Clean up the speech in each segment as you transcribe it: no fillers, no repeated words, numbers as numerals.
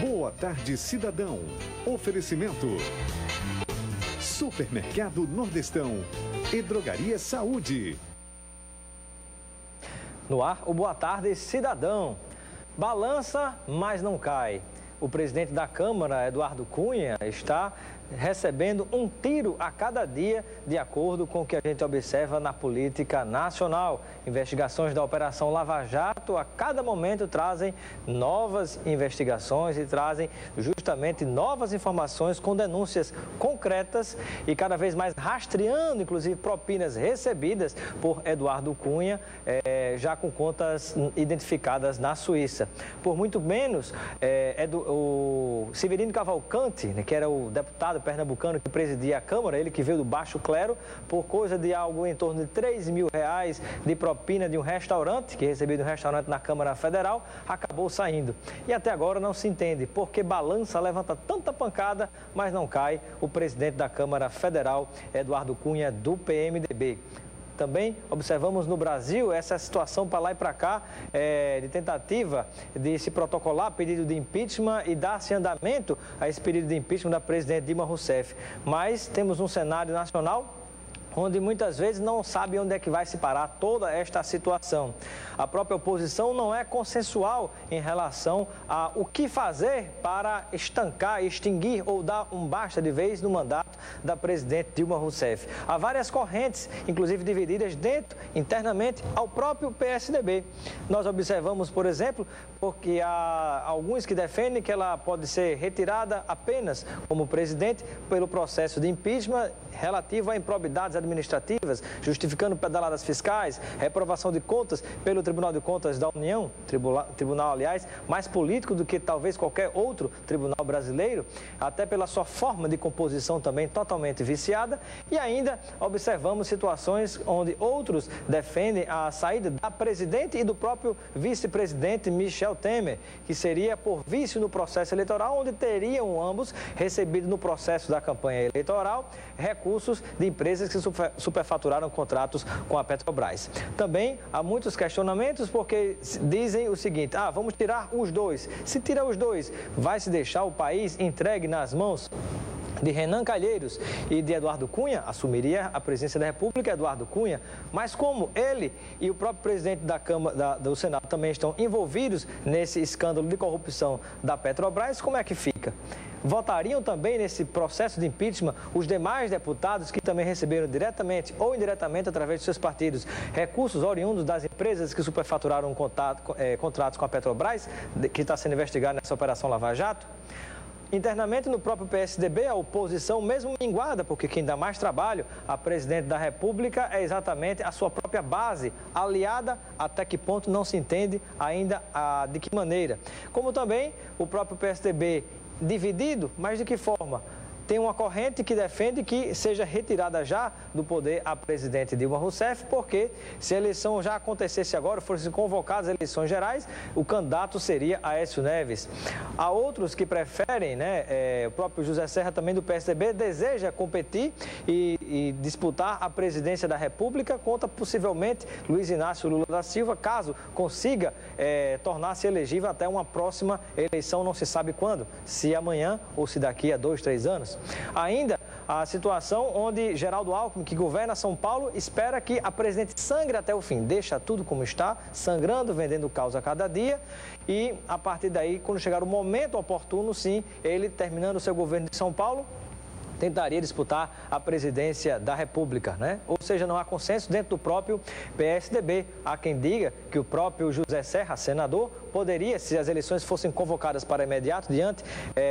Boa tarde, cidadão. Oferecimento: Supermercado Nordestão e Drogaria Saúde. No ar, o Boa Tarde, cidadão. Balança, mas não cai. O presidente da Câmara, Eduardo Cunha, está recebendo um tiro a cada dia, de acordo com o que a gente observa na política nacional. Investigações da Operação Lava Jato a cada momento trazem novas investigações e trazem justamente novas informações com denúncias concretas e cada vez mais rastreando, inclusive, propinas recebidas por Eduardo Cunha, já com contas identificadas na Suíça. Por muito menos, o Severino Cavalcante, né, que era o deputado pernambucano que presidia a Câmara, ele que veio do baixo clero, por coisa de algo em torno de R$3 mil de propina de um restaurante, que recebia de um restaurante na Câmara Federal, acabou saindo. E até agora não se entende por que balança, levanta tanta pancada, mas não cai o presidente da Câmara Federal, Eduardo Cunha, do PMDB. Também observamos no Brasil essa situação para lá e para cá, de tentativa de se protocolar pedido de impeachment e dar-se andamento a esse pedido de impeachment da presidente Dilma Rousseff. Mas temos um cenário nacional onde muitas vezes não sabe onde é que vai se parar toda esta situação. A própria oposição não é consensual em relação a o que fazer para estancar, extinguir ou dar um basta de vez no mandato da presidente Dilma Rousseff. Há várias correntes, inclusive divididas internamente ao próprio PSDB. Nós observamos, por exemplo, porque há alguns que defendem que ela pode ser retirada apenas como presidente pelo processo de impeachment relativo a improbidades administrativas, justificando pedaladas fiscais, reprovação de contas pelo Tribunal de Contas da União, tribunal, aliás, mais político do que talvez qualquer outro tribunal brasileiro, até pela sua forma de composição também totalmente viciada. E ainda observamos situações onde outros defendem a saída da presidente e do próprio vice-presidente Michel Temer, que seria por vício no processo eleitoral, onde teriam ambos recebido no processo da campanha eleitoral recursos de empresas que superfaturaram contratos com a Petrobras. Também há muitos questionamentos porque dizem o seguinte: vamos tirar os dois. Se tirar os dois, vai se deixar o país entregue nas mãos de Renan Calheiros e de Eduardo Cunha? Assumiria a presidência da República Eduardo Cunha, mas como ele e o próprio presidente da Câmara, do Senado também estão envolvidos nesse escândalo de corrupção da Petrobras, como é que fica? Votariam também nesse processo de impeachment os demais deputados que também receberam diretamente ou indiretamente, através de seus partidos, recursos oriundos das empresas que superfaturaram contratos com a Petrobras, que está sendo investigada nessa Operação Lava Jato? Internamente, no próprio PSDB, a oposição, mesmo minguada, porque quem dá mais trabalho à presidente da República é exatamente a sua própria base, aliada, até que ponto não se entende ainda de que maneira. Como também o próprio PSDB dividido, mas de que forma? Tem uma corrente que defende que seja retirada já do poder a presidente Dilma Rousseff, porque se a eleição já acontecesse agora, fossem convocadas eleições gerais, o candidato seria Aécio Neves. Há outros que preferem, o próprio José Serra, também do PSDB, deseja competir e disputar a presidência da República contra, possivelmente, Luiz Inácio Lula da Silva, caso consiga tornar-se elegível até uma próxima eleição, não se sabe quando, se amanhã ou se daqui a 2, 3 anos. Ainda a situação onde Geraldo Alckmin, que governa São Paulo, espera que a presidente sangre até o fim, deixa tudo como está, sangrando, vendendo caos a cada dia, e a partir daí, quando chegar o momento oportuno, sim, ele, terminando o seu governo de São Paulo, tentaria disputar a presidência da República, Ou seja, não há consenso dentro do próprio PSDB. Há quem diga que o próprio José Serra, senador, poderia, se as eleições fossem convocadas para imediato, diante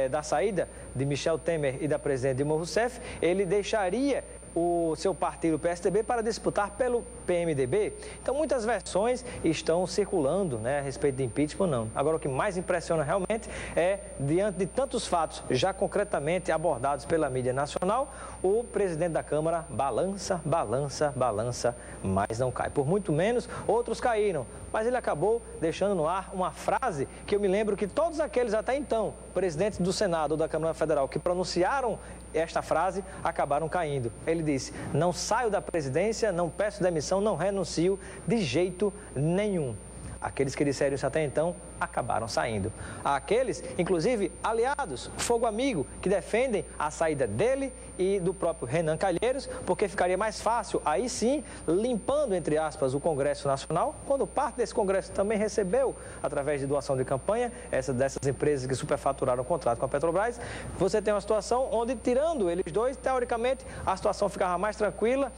da saída de Michel Temer e da presidente Dilma Rousseff, ele deixaria o seu partido, o PSDB, para disputar pelo PMDB. Então, muitas versões estão circulando, a respeito de impeachment, não. Agora, o que mais impressiona realmente é, diante de tantos fatos já concretamente abordados pela mídia nacional, o presidente da Câmara balança, balança, balança, mas não cai. Por muito menos, outros caíram, mas ele acabou deixando no ar uma frase que eu me lembro que todos aqueles até então, presidentes do Senado ou da Câmara Federal, que pronunciaram esta frase, acabaram caindo. Ele disse: não saio da presidência, não peço demissão, não renuncio de jeito nenhum. Aqueles que disseram isso até então acabaram saindo. Há aqueles, inclusive aliados, Fogo Amigo, que defendem a saída dele e do próprio Renan Calheiros, porque ficaria mais fácil, aí sim, limpando, entre aspas, o Congresso Nacional, quando parte desse Congresso também recebeu, através de doação de campanha, dessas empresas que superfaturaram o contrato com a Petrobras. Você tem uma situação onde, tirando eles dois, teoricamente, a situação ficava mais tranquila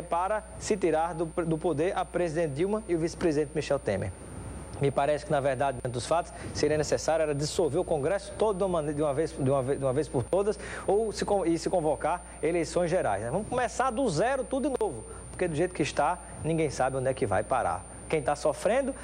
para se tirar do poder a presidente Dilma e o vice-presidente Michel Temer. Me parece que, na verdade, dentro dos fatos, seria necessário era dissolver o Congresso todo de uma vez por todas ou se convocar eleições gerais, né? Vamos começar do zero, tudo de novo, porque do jeito que está, ninguém sabe onde é que vai parar. Quem está sofrendo,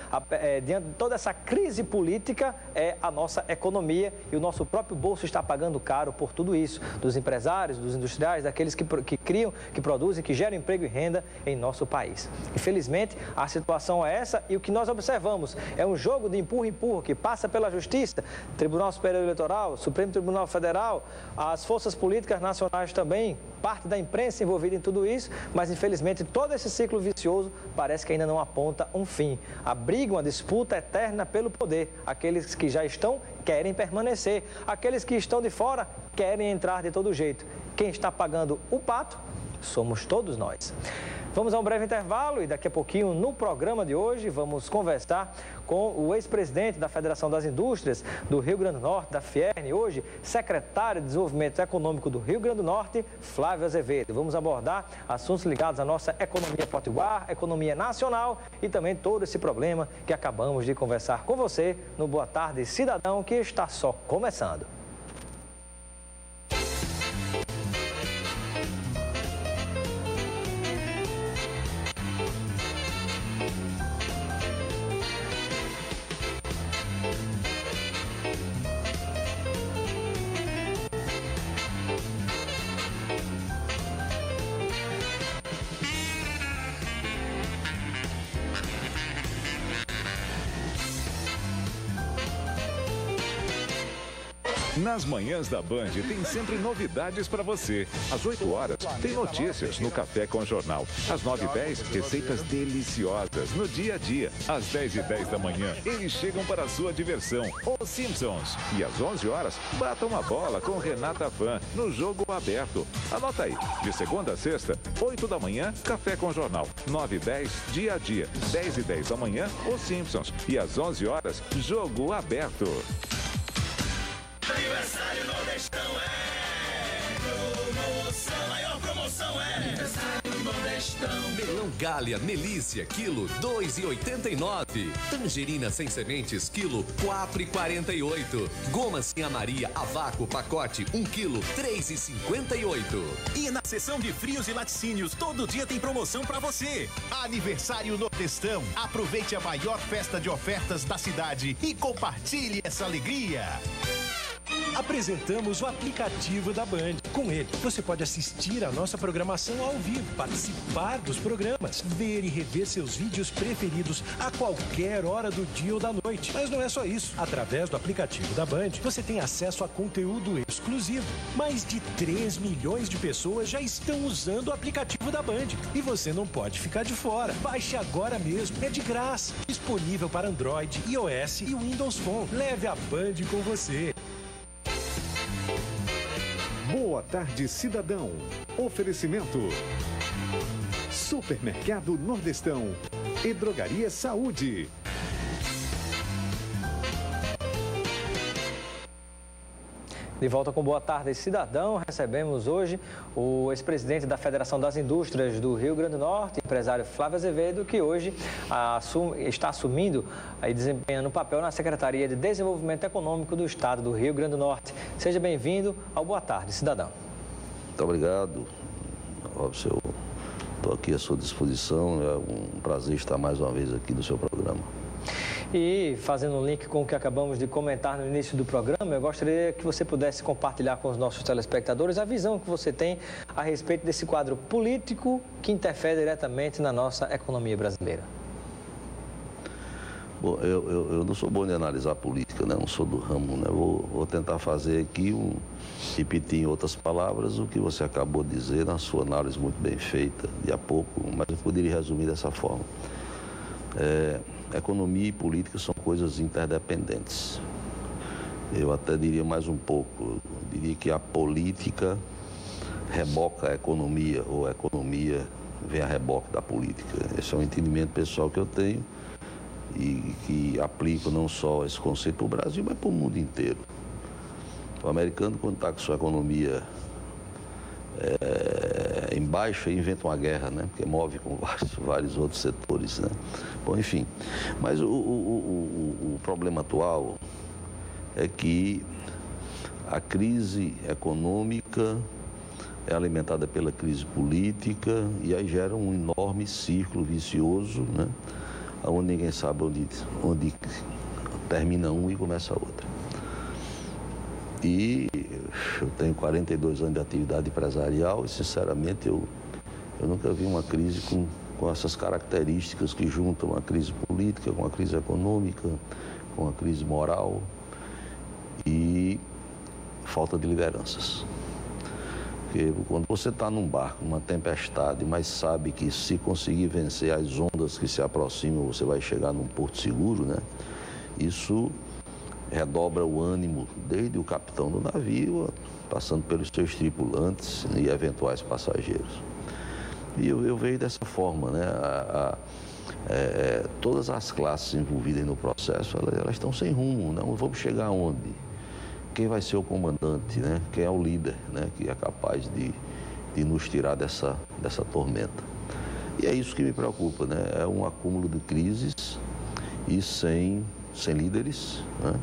diante de toda essa crise política, é a nossa economia e o nosso próprio bolso está pagando caro por tudo isso, dos empresários, dos industriais, daqueles que criam, que produzem, que geram emprego e renda em nosso país. Infelizmente, a situação é essa e o que nós observamos é um jogo de empurra-empurra que passa pela Justiça, Tribunal Superior Eleitoral, Supremo Tribunal Federal, as forças políticas nacionais também, parte da imprensa envolvida em tudo isso, mas infelizmente todo esse ciclo vicioso parece que ainda não aponta um fim. Abriga uma disputa eterna pelo poder. Aqueles que já estão querem permanecer. Aqueles que estão de fora querem entrar de todo jeito. Quem está pagando o pato somos todos nós. Vamos a um breve intervalo e daqui a pouquinho, no programa de hoje, vamos conversar com o ex-presidente da Federação das Indústrias do Rio Grande do Norte, da Fierne, hoje secretário de Desenvolvimento Econômico do Rio Grande do Norte, Flávio Azevedo. Vamos abordar assuntos ligados à nossa economia potiguar, economia nacional e também todo esse problema que acabamos de conversar com você no Boa Tarde Cidadão, que está só começando. Nas manhãs da Band tem sempre novidades para você. Às 8 horas tem notícias no Café com o Jornal. Às 9h10, receitas deliciosas no dia a dia. Às 10h10 da manhã, eles chegam para a sua diversão, Os Simpsons. E às 11 horas, bata uma bola com Renata Fã no Jogo Aberto. Anota aí, de segunda a sexta, 8 da manhã, Café com o Jornal. 9h10, dia a dia. 10h10 da manhã, Os Simpsons. E às 11 horas, Jogo Aberto. Aniversário Nordestão promoção, maior promoção aniversário Nordestão. Melão Galha Melícia, quilo 2,89. Tangerina sem sementes, quilo 4,48. Goma Sinha Maria a vácuo, pacote 1 quilo 3,58. E na seção de frios e laticínios, todo dia tem promoção pra você. Aniversário Nordestão. Aproveite a maior festa de ofertas da cidade e compartilhe essa alegria. Apresentamos o aplicativo da Band. Com ele, você pode assistir a nossa programação ao vivo, participar dos programas, ver e rever seus vídeos preferidos a qualquer hora do dia ou da noite. Mas não é só isso. Através do aplicativo da Band, você tem acesso a conteúdo exclusivo. Mais de 3 milhões de pessoas já estão usando o aplicativo da Band. E você não pode ficar de fora. Baixe agora mesmo. É de graça. Disponível para Android, iOS e Windows Phone. Leve a Band com você. Boa Tarde Cidadão. Oferecimento: Supermercado Nordestão e Drogaria Saúde. De volta com Boa Tarde Cidadão, recebemos hoje o ex-presidente da Federação das Indústrias do Rio Grande do Norte, empresário Flávio Azevedo, que hoje está assumindo e desempenhando o papel na Secretaria de Desenvolvimento Econômico do Estado do Rio Grande do Norte. Seja bem-vindo ao Boa Tarde Cidadão. Muito obrigado, Robson. Eu estou aqui à sua disposição. É um prazer estar mais uma vez aqui no seu programa. E fazendo um link com o que acabamos de comentar no início do programa, eu gostaria que você pudesse compartilhar com os nossos telespectadores a visão que você tem a respeito desse quadro político que interfere diretamente na nossa economia brasileira. Bom, eu não sou bom de analisar política, né? Não sou do ramo, né? Vou tentar fazer aqui, repetir em outras palavras o que você acabou de dizer na sua análise muito bem feita de há pouco, mas eu poderia resumir dessa forma. Economia e política são coisas interdependentes. Eu até diria mais um pouco, eu diria que a política reboca a economia, ou a economia vem a reboque da política. Esse é um entendimento pessoal que eu tenho e que aplico não só esse conceito para o Brasil, mas para o mundo inteiro. O americano, quando está com sua economia em baixa, inventa uma guerra, né? Porque move com vários outros setores, né? Bom, enfim. Mas o problema atual é que a crise econômica é alimentada pela crise política e aí gera um enorme círculo vicioso, né? Onde ninguém sabe onde termina um e começa outro. E eu tenho 42 anos de atividade empresarial e, sinceramente, eu nunca vi uma crise com essas características que juntam a crise política com a crise econômica, com a crise moral e falta de lideranças. Porque quando você está num barco, numa tempestade, mas sabe que se conseguir vencer as ondas que se aproximam, você vai chegar num porto seguro, né? Isso redobra o ânimo desde o capitão do navio, passando pelos seus tripulantes e eventuais passageiros. E eu vejo dessa forma, né? Todas as classes envolvidas no processo, elas estão sem rumo, não vamos chegar aonde? Quem vai ser o comandante, né? Quem é o líder, né? Que é capaz de nos tirar dessa tormenta. E é isso que me preocupa, né? É um acúmulo de crises e sem líderes, né?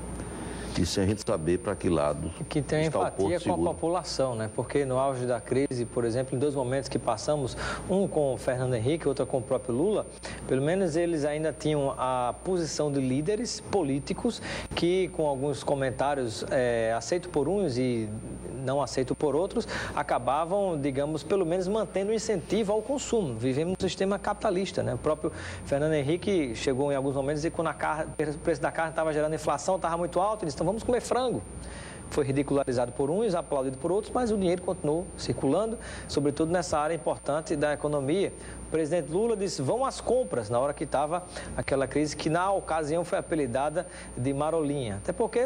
E sem a gente saber para que lado que tem empatia com a população, né? Porque no auge da crise, por exemplo, em 2 momentos que passamos, um com o Fernando Henrique, outro com o próprio Lula, pelo menos eles ainda tinham a posição de líderes políticos que, com alguns comentários aceitos por uns e não aceitos por outros, acabavam, digamos, pelo menos mantendo o incentivo ao consumo. Vivemos um sistema capitalista, né? O próprio Fernando Henrique chegou em alguns momentos e quando o preço da carne estava gerando inflação, estava muito alto, ele disse, então vamos comer frango. Foi ridicularizado por uns, aplaudido por outros, mas o dinheiro continuou circulando, sobretudo nessa área importante da economia. O presidente Lula disse, vão às compras, na hora que estava aquela crise que na ocasião foi apelidada de marolinha. Até porque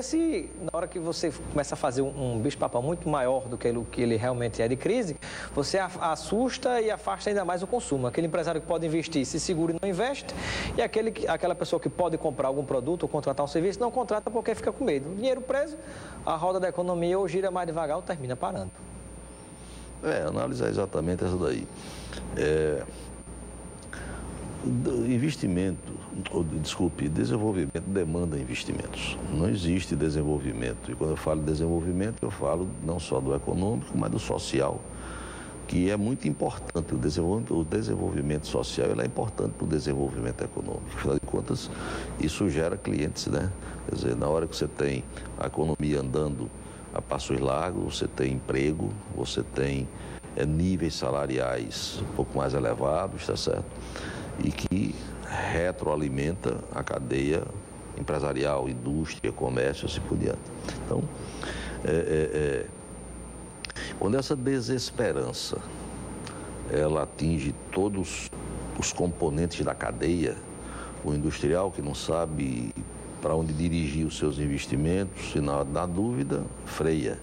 na hora que você começa a fazer um bicho-papão muito maior do que ele realmente é de crise, você assusta e afasta ainda mais o consumo. Aquele empresário que pode investir se segura e não investe, e aquela pessoa que pode comprar algum produto ou contratar um serviço, não contrata porque fica com medo. O dinheiro preso, a roda da economia ou gira mais devagar ou termina parando. Analisar exatamente essa daí. Desenvolvimento demanda investimentos. Não existe desenvolvimento. E quando eu falo de desenvolvimento, eu falo não só do econômico, mas do social, que é muito importante. O desenvolvimento social é importante para o desenvolvimento econômico. Afinal de contas, isso gera clientes, né? Quer dizer, na hora que você tem a economia andando a passos largos, você tem emprego, você tem níveis salariais um pouco mais elevados, tá certo? E que retroalimenta a cadeia empresarial, indústria, comércio, assim por diante. Então, quando essa desesperança ela atinge todos os componentes da cadeia, o industrial que não sabe para onde dirigir os seus investimentos, e na dúvida, freia.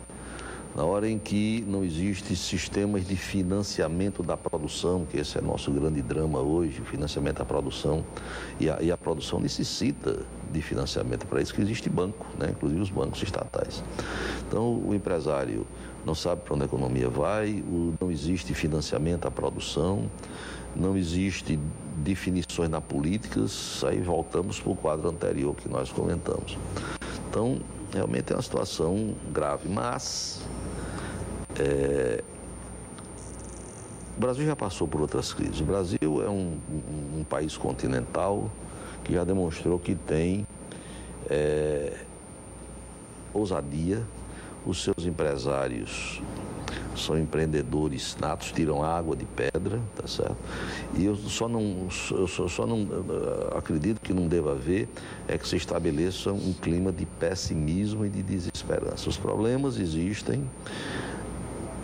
Na hora em que não existem sistemas de financiamento da produção, que esse é nosso grande drama hoje, o financiamento da produção, e a produção necessita de financiamento, para isso que existe banco, né? Inclusive os bancos estatais. Então, o empresário não sabe para onde a economia vai, não existe financiamento à produção, não existe definições na política, aí voltamos para o quadro anterior que nós comentamos. Então, realmente é uma situação grave, mas o Brasil já passou por outras crises. O Brasil é um país continental que já demonstrou que tem ousadia, os seus empresários são empreendedores natos, tiram água de pedra, tá certo? E eu só não acredito que não deva haver que se estabeleça um clima de pessimismo e de desesperança. Os problemas existem,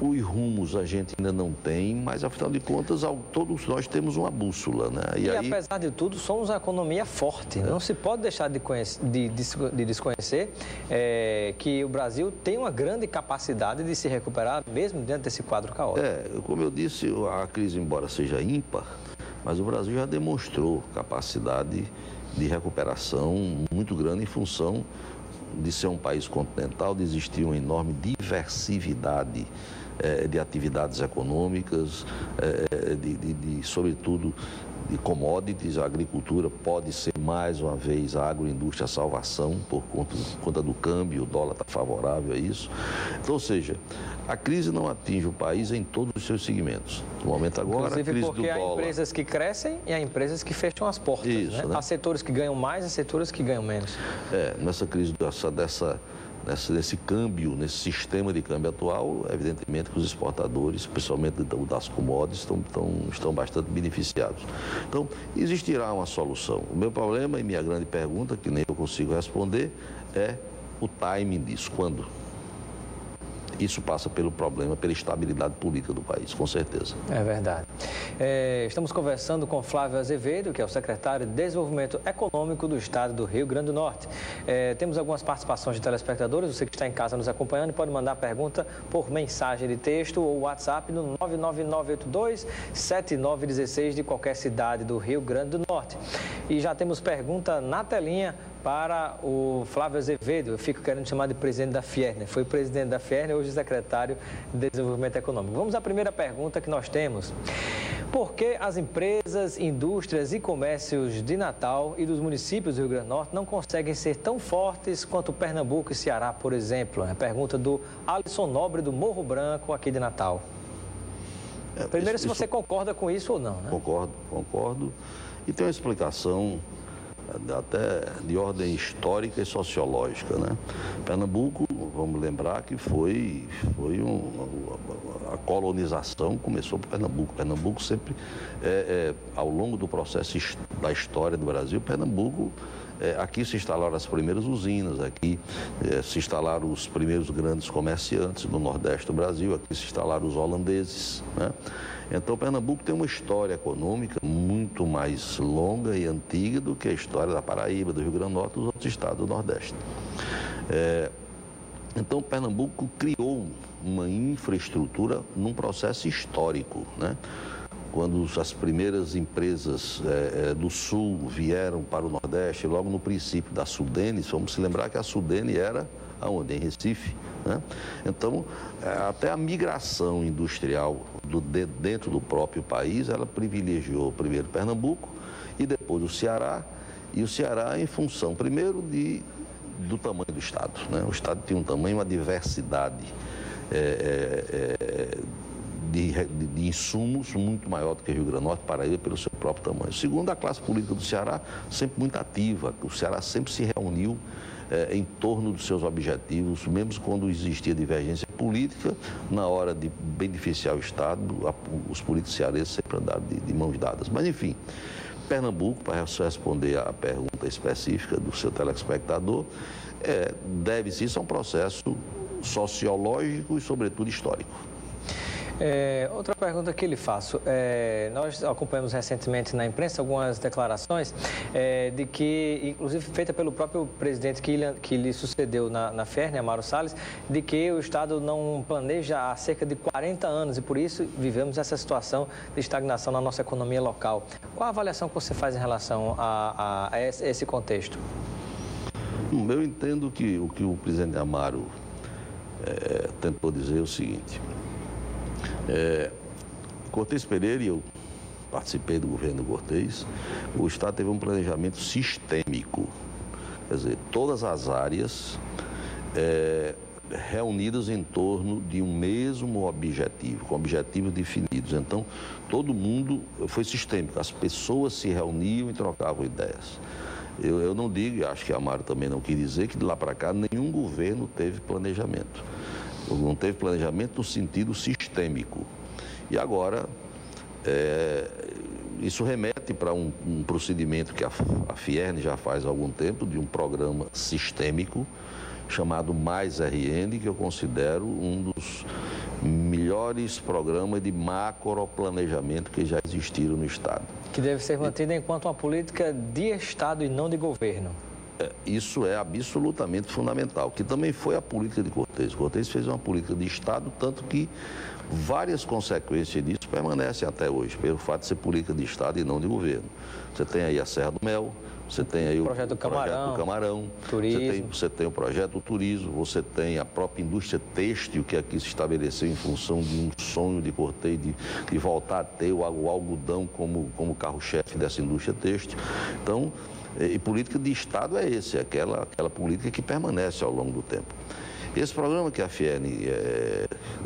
Os rumos a gente ainda não tem, mas afinal de contas todos nós temos uma bússola, né? E aí... apesar de tudo, somos uma economia forte. Não se pode deixar de desconhecer que o Brasil tem uma grande capacidade de se recuperar, mesmo dentro desse quadro caótico. Como eu disse, a crise, embora seja ímpar, mas o Brasil já demonstrou capacidade de recuperação muito grande em função de ser um país continental, de existir uma enorme diversidade de atividades econômicas, sobretudo de commodities. A agricultura pode ser, mais uma vez, a agroindústria a salvação por conta do câmbio, o dólar está favorável a isso. Então, ou seja, a crise não atinge o país em todos os seus segmentos. No momento agora, inclusive, a crise porque do dólar... há empresas que crescem e há empresas que fecham as portas. Isso, né? Há setores que ganham mais e setores que ganham menos. Nessa crise desse câmbio, nesse sistema de câmbio atual, evidentemente que os exportadores, especialmente das commodities, estão bastante beneficiados. Então, existirá uma solução. O meu problema e minha grande pergunta, que nem eu consigo responder, é o timing disso. Quando? Isso passa pelo problema, pela estabilidade política do país, com certeza. É verdade. Estamos conversando com Flávio Azevedo, que é o secretário de Desenvolvimento Econômico do Estado do Rio Grande do Norte. Temos algumas participações de telespectadores. Você que está em casa nos acompanhando pode mandar pergunta por mensagem de texto ou WhatsApp no 99982-7916 de qualquer cidade do Rio Grande do Norte. E já temos pergunta na telinha para o Flávio Azevedo. Eu fico querendo chamar de presidente da Fierne. Foi presidente da Fierne, hoje secretário de Desenvolvimento Econômico. Vamos à primeira pergunta que nós temos. Por que as empresas, indústrias e comércios de Natal e dos municípios do Rio Grande do Norte não conseguem ser tão fortes quanto Pernambuco e Ceará, por exemplo? É a pergunta do Alisson Nobre, do Morro Branco, aqui de Natal. Primeiro, se você concorda com isso ou não, né? Concordo. E tem uma explicação até de ordem histórica e sociológica, né? Pernambuco, vamos lembrar que a colonização começou por Pernambuco. Pernambuco sempre, ao longo do processo da história do Brasil, Pernambuco, aqui se instalaram as primeiras usinas, aqui se instalaram os primeiros grandes comerciantes do Nordeste do Brasil, aqui se instalaram os holandeses, né? Então, Pernambuco tem uma história econômica muito mais longa e antiga do que a história da Paraíba, do Rio Grande do Norte e dos outros estados do Nordeste. Então, Pernambuco criou uma infraestrutura num processo histórico, né? Quando as primeiras empresas do Sul vieram para o Nordeste, logo no princípio da Sudene, vamos se lembrar que a Sudene era aonde? Em Recife, né? Então, até a migração industrial dentro do próprio país, ela privilegiou primeiro Pernambuco e depois o Ceará. E o Ceará em função, primeiro, do tamanho do Estado, né? O Estado tinha um tamanho, uma diversidade de insumos muito maior do que Rio Grande do Norte, Paraíba, pelo seu próprio tamanho. Segundo, a classe política do Ceará sempre muito ativa. O Ceará sempre se reuniu em torno dos seus objetivos, mesmo quando existia divergência política, na hora de beneficiar o Estado, os políticos cearenses sempre andaram de mãos dadas. Mas, enfim, Pernambuco, para responder à pergunta específica do seu telespectador, deve-se isso a um processo sociológico e, sobretudo, histórico. Outra pergunta que lhe faço. Nós acompanhamos recentemente na imprensa algumas declarações de que, inclusive feita pelo próprio presidente que lhe sucedeu na Fierne, Amaro Salles, de que o Estado não planeja há cerca de 40 anos e por isso vivemos essa situação de estagnação na nossa economia local. Qual a avaliação que você faz em relação a esse contexto? Eu entendo que o que o presidente Amaro tentou dizer é o seguinte. Cortez Pereira, e eu participei do governo Cortez, o Estado teve um planejamento sistêmico, quer dizer, todas as áreas reunidas em torno de um mesmo objetivo, com objetivos definidos. Então, todo mundo foi sistêmico, as pessoas se reuniam e trocavam ideias. Eu não digo, e acho que a Amaro também não quis dizer, que de lá para cá nenhum governo teve planejamento. Não teve planejamento no sentido sistêmico. E agora, isso remete para um procedimento que a Fierne já faz há algum tempo, de um programa sistêmico chamado Mais RN, que eu considero um dos melhores programas de macroplanejamento que já existiram no Estado. Que deve ser mantida enquanto uma política de Estado e não de governo. Isso é absolutamente fundamental, que também foi a política de Cortes. Cortes fez uma política de Estado, tanto que várias consequências disso permanecem até hoje, pelo fato de ser política de Estado e não de governo. Você tem aí a Serra do Mel, você tem aí o projeto do Camarão, você tem o projeto do turismo, você tem a própria indústria têxtil, que aqui se estabeleceu em função de um sonho de Cortes de voltar a ter o algodão como carro-chefe dessa indústria têxtil. Então, e política de Estado é aquela política que permanece ao longo do tempo. Esse programa que a FIENE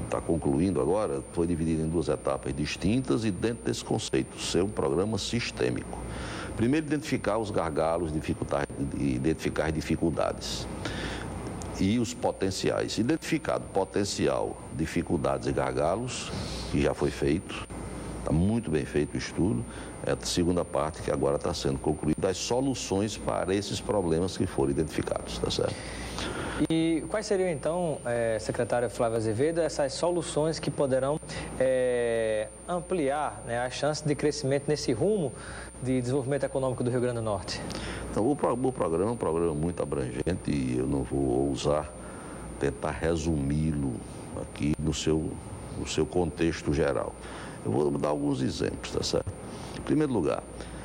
está concluindo agora foi dividido em 2 etapas distintas e dentro desse conceito, ser um programa sistêmico. Primeiro, identificar os gargalos, identificar as dificuldades e os potenciais. Identificado potencial, dificuldades e gargalos, que já foi feito, está muito bem feito o estudo. É a segunda parte que agora está sendo concluída, as soluções para esses problemas que foram identificados, tá certo? E quais seriam, então, secretária Flávia Azevedo, essas soluções que poderão ampliar, né, a chance de crescimento nesse rumo de desenvolvimento econômico do Rio Grande do Norte? Então, o programa é um programa muito abrangente e eu não vou ousar tentar resumi-lo aqui no seu contexto geral. Eu vou dar alguns exemplos, tá certo? Em primeiro lugar,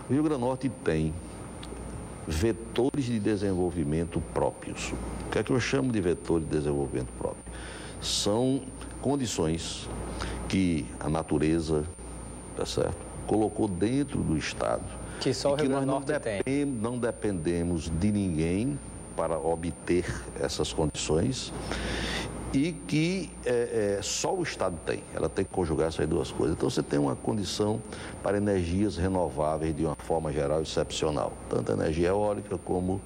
o Rio Grande do Norte tem vetores de desenvolvimento próprios. O que é que eu chamo de vetor de desenvolvimento próprio? São condições que a natureza, tá certo, colocou dentro do Estado. Que só o Rio Grande do Norte tem. Não dependemos de ninguém para obter essas condições e que só o Estado tem. Ela tem que conjugar essas 2 coisas. Então, você tem uma condição para energias renováveis de uma forma geral excepcional. Tanto energia eólica como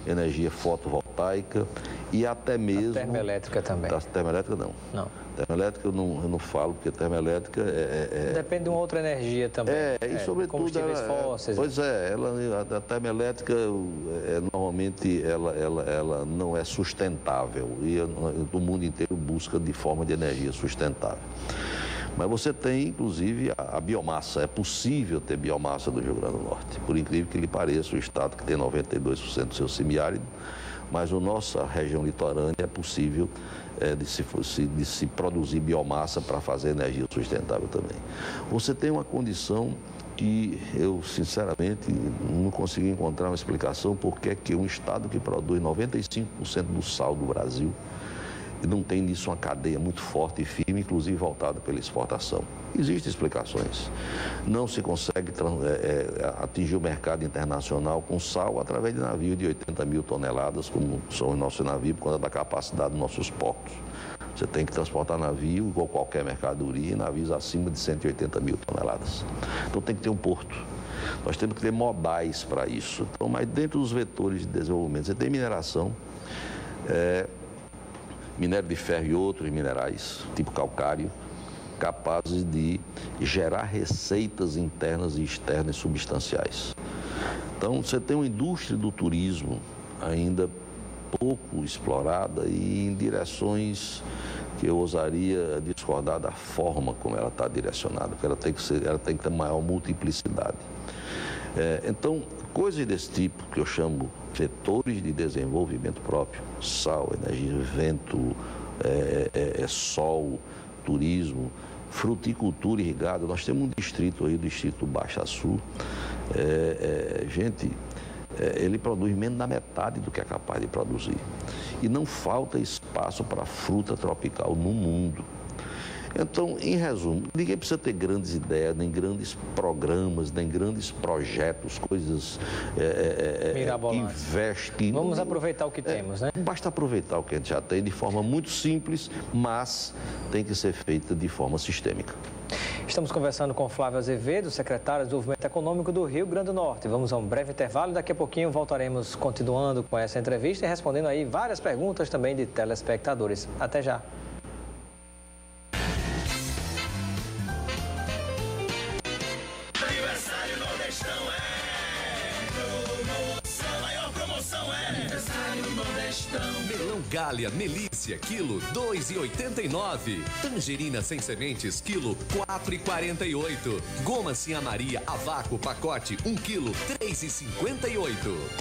energia fotovoltaica e até mesmo... A termoelétrica também. A termoelétrica não. Não. Termoelétrica eu não falo, porque termoelétrica Depende de uma outra energia também. E sobretudo... Combustíveis fósseis. Pois a termoelétrica, normalmente, ela não é sustentável. E o mundo inteiro busca de forma de energia sustentável. Mas você tem, inclusive, a biomassa. É possível ter biomassa do Rio Grande do Norte. Por incrível que lhe pareça, o Estado que tem 92% do seu semiárido, mas a nossa região litorânea é possível de se produzir biomassa para fazer energia sustentável também. Você tem uma condição que eu, sinceramente, não consegui encontrar uma explicação por que um Estado que produz 95% do sal do Brasil e não tem nisso uma cadeia muito forte e firme, inclusive voltada pela exportação. Existem explicações. Não se consegue atingir o mercado internacional com sal através de navios de 80 mil toneladas, como são os nossos navios, por conta da capacidade dos nossos portos. Você tem que transportar navio, igual qualquer mercadoria, navios acima de 180 mil toneladas. Então tem que ter um porto. Nós temos que ter modais para isso. Então, mas dentro dos vetores de desenvolvimento, você tem mineração, minério de ferro e outros minerais, tipo calcário, capazes de gerar receitas internas e externas substanciais. Então, você tem uma indústria do turismo ainda pouco explorada e em direções que eu ousaria discordar da forma como ela está direcionada, porque ela tem que ter maior multiplicidade. Então, coisas desse tipo, que eu chamo vetores de desenvolvimento próprio, sal, energia, vento, sol, turismo, fruticultura irrigada. Nós temos um distrito aí, o distrito Baixa Sul, ele produz menos da metade do que é capaz de produzir. E não falta espaço para fruta tropical no mundo. Então, em resumo, ninguém precisa ter grandes ideias, nem grandes programas, nem grandes projetos, coisas que investem. Vamos aproveitar o que temos, né? Basta aproveitar o que a gente já tem de forma muito simples, mas tem que ser feita de forma sistêmica. Estamos conversando com Flávia Azevedo, secretária de Desenvolvimento Econômico do Rio Grande do Norte. Vamos a um breve intervalo e daqui a pouquinho voltaremos continuando com essa entrevista e respondendo aí várias perguntas também de telespectadores. Até já. Melão Feijão Galha Melícia, quilo 2,89. Tangerina sem sementes, quilo 4,48. Goma Sinha Maria a vácuo, pacote 1 quilo 3,58.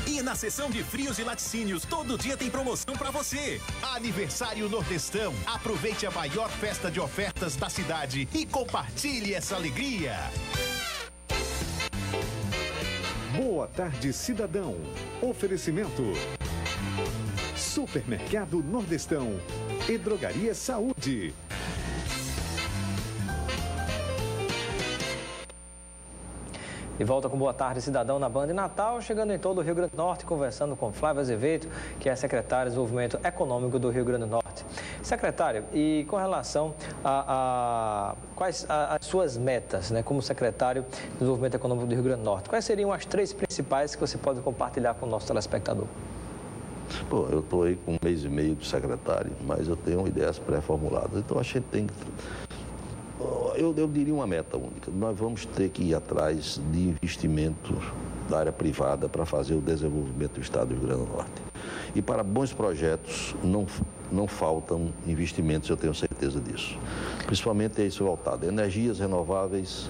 E na seção de frios e laticínios, todo dia tem promoção pra você. Aniversário Nordestão. Aproveite a maior festa de ofertas da cidade e compartilhe essa alegria. Boa tarde, cidadão. Oferecimento: Supermercado Nordestão e Drogaria Saúde. De volta com Boa Tarde, Cidadão, na Band Natal, chegando em todo o Rio Grande do Norte, conversando com Flávio Azevedo, que é secretário de Desenvolvimento Econômico do Rio Grande do Norte. Secretário, e com relação quais as suas metas, né, como secretário de Desenvolvimento Econômico do Rio Grande do Norte, quais seriam as 3 principais que você pode compartilhar com o nosso telespectador? Bom, eu estou aí com 1 mês e meio de secretário, mas eu tenho ideias pré-formuladas, então a gente tem que... Eu diria uma meta única. Nós vamos ter que ir atrás de investimento da área privada para fazer o desenvolvimento do Estado do Rio Grande do Norte. E para bons projetos não faltam investimentos, eu tenho certeza disso. Principalmente é isso voltado: energias renováveis,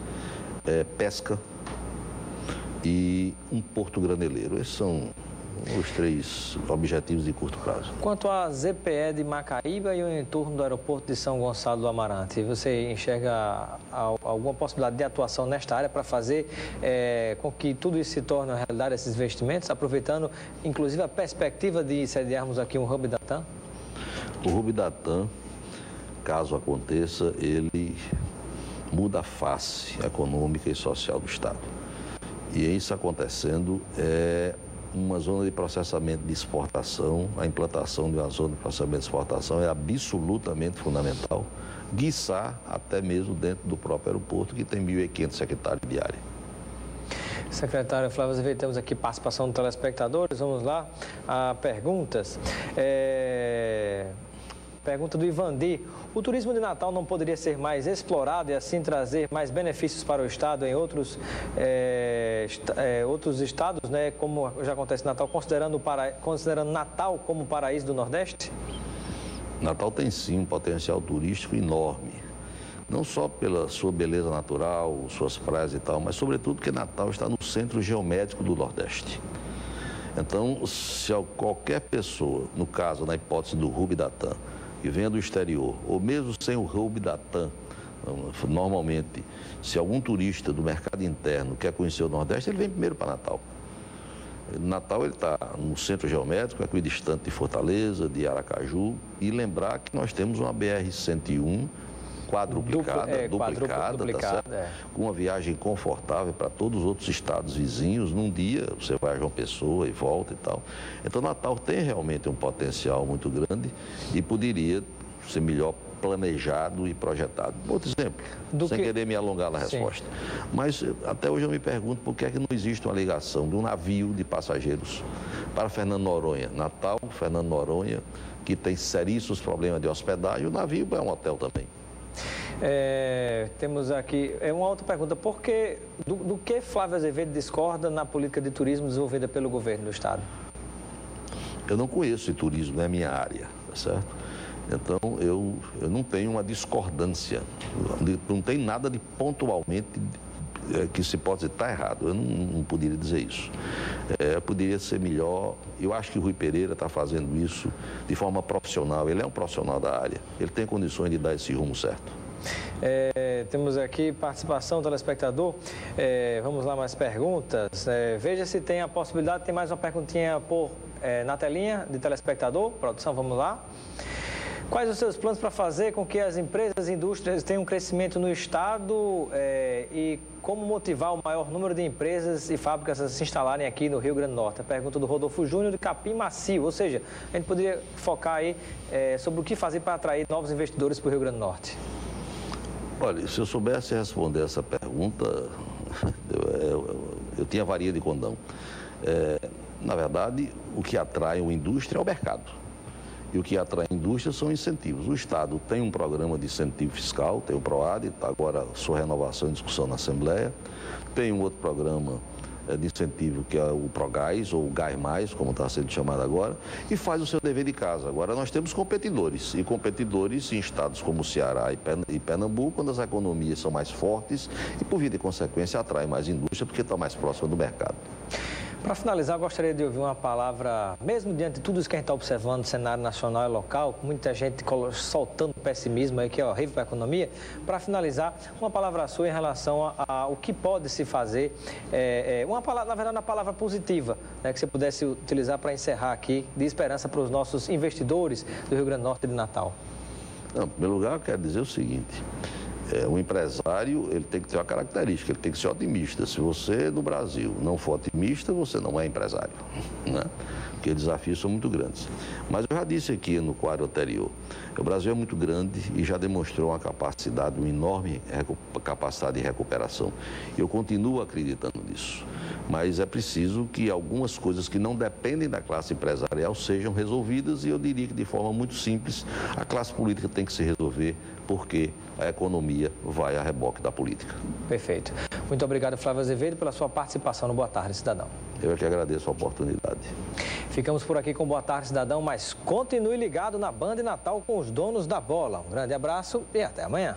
pesca e um porto graneleiro. Esses são os 3 objetivos de curto prazo. Quanto à ZPE de Macaíba e o entorno do aeroporto de São Gonçalo do Amarante, você enxerga alguma possibilidade de atuação nesta área para fazer com que tudo isso se torne uma realidade, esses investimentos, aproveitando inclusive a perspectiva de sediarmos aqui um hub da TAM? O hub da TAM, caso aconteça, ele muda a face econômica e social do Estado. E isso acontecendo uma zona de processamento de exportação, a implantação de uma zona de processamento de exportação é absolutamente fundamental, quiçá até mesmo dentro do próprio aeroporto, que tem 1.500 hectares de área. Secretário Flávio Azevedo, temos aqui participação de telespectadores, vamos lá a perguntas. Pergunta do Ivandi: o turismo de Natal não poderia ser mais explorado e assim trazer mais benefícios para o Estado em outros estados, né, como já acontece em Natal, considerando Natal como paraíso do Nordeste? Natal tem sim um potencial turístico enorme, não só pela sua beleza natural, suas praias e tal, mas sobretudo porque Natal está no centro geométrico do Nordeste. Então, se qualquer pessoa, no caso, na hipótese do hub da TAM, que venha do exterior, ou mesmo sem o hub da TAM, normalmente, se algum turista do mercado interno quer conhecer o Nordeste, ele vem primeiro para Natal. Natal ele está no centro geométrico, equidistante de Fortaleza, de Aracaju, e lembrar que nós temos uma BR-101 duplicada, tá certo? Com uma viagem confortável para todos os outros estados vizinhos. Num dia você vai a João Pessoa e volta e tal. Então Natal tem realmente um potencial muito grande e poderia ser melhor planejado e projetado. Outro exemplo, sem querer me alongar na resposta. Mas até hoje eu me pergunto por que é que não existe uma ligação de um navio de passageiros para Fernando Noronha. Natal, Fernando Noronha, que tem seríssimos problemas de hospedagem, o navio é um hotel também. Temos aqui uma outra pergunta: por que, do que Flávio Azevedo discorda na política de turismo desenvolvida pelo governo do Estado? Eu não conheço turismo, não é minha área, tá certo? Então eu não tenho uma discordância, não tem nada de pontualmente que se pode dizer está errado, eu não poderia dizer isso. Poderia ser melhor. Eu acho que o Rui Pereira está fazendo isso de forma profissional, ele é um profissional da área, ele tem condições de dar esse rumo certo. Temos aqui participação do telespectador. Vamos lá, mais perguntas. Veja se tem a possibilidade, tem mais uma perguntinha na telinha de telespectador. Produção, vamos lá. Quais os seus planos para fazer com que as empresas e indústrias tenham um crescimento no Estado e como motivar o maior número de empresas e fábricas a se instalarem aqui no Rio Grande do Norte? A pergunta do Rodolfo Júnior de Capim Macio, ou seja, a gente poderia focar aí sobre o que fazer para atrair novos investidores para o Rio Grande do Norte. Olha, se eu soubesse responder essa pergunta, eu tinha varia de condão. Na verdade, o que atrai uma indústria é o mercado. E o que atrai a indústria são incentivos. O Estado tem um programa de incentivo fiscal, tem o PROAD, está agora sua renovação em discussão na Assembleia. Tem um outro programa de incentivo, que é o Progás, ou o Gás Mais, como está sendo chamado agora, e faz o seu dever de casa. Agora, nós temos competidores, e competidores em estados como Ceará e Pernambuco, quando as economias são mais fortes e, por via de consequência, atrai mais indústria, porque está mais próxima do mercado. Para finalizar, eu gostaria de ouvir uma palavra, mesmo diante de tudo isso que a gente está observando no cenário nacional e local, muita gente soltando pessimismo aí, que é horrível para a economia. Para finalizar, uma palavra sua em relação ao que pode se fazer, uma palavra, na verdade, uma palavra positiva, né, que você pudesse utilizar para encerrar aqui, de esperança para os nossos investidores do Rio Grande do Norte e de Natal. Não, em primeiro lugar, eu quero dizer o seguinte. O empresário, ele tem que ter uma característica, ele tem que ser otimista. Se você, no Brasil, não for otimista, você não é empresário, né? Porque os desafios são muito grandes. Mas eu já disse aqui no quadro anterior, o Brasil é muito grande e já demonstrou uma capacidade, uma enorme capacidade de recuperação. Eu continuo acreditando nisso. Mas é preciso que algumas coisas que não dependem da classe empresarial sejam resolvidas, e eu diria que de forma muito simples, a classe política tem que se resolver, porque a economia vai a reboque da política. Perfeito. Muito obrigado, Flávio Azevedo, pela sua participação no Boa Tarde, Cidadão. Eu é que agradeço a oportunidade. Ficamos por aqui com Boa Tarde, Cidadão, mas continue ligado na Band Natal com os donos da bola. Um grande abraço e até amanhã.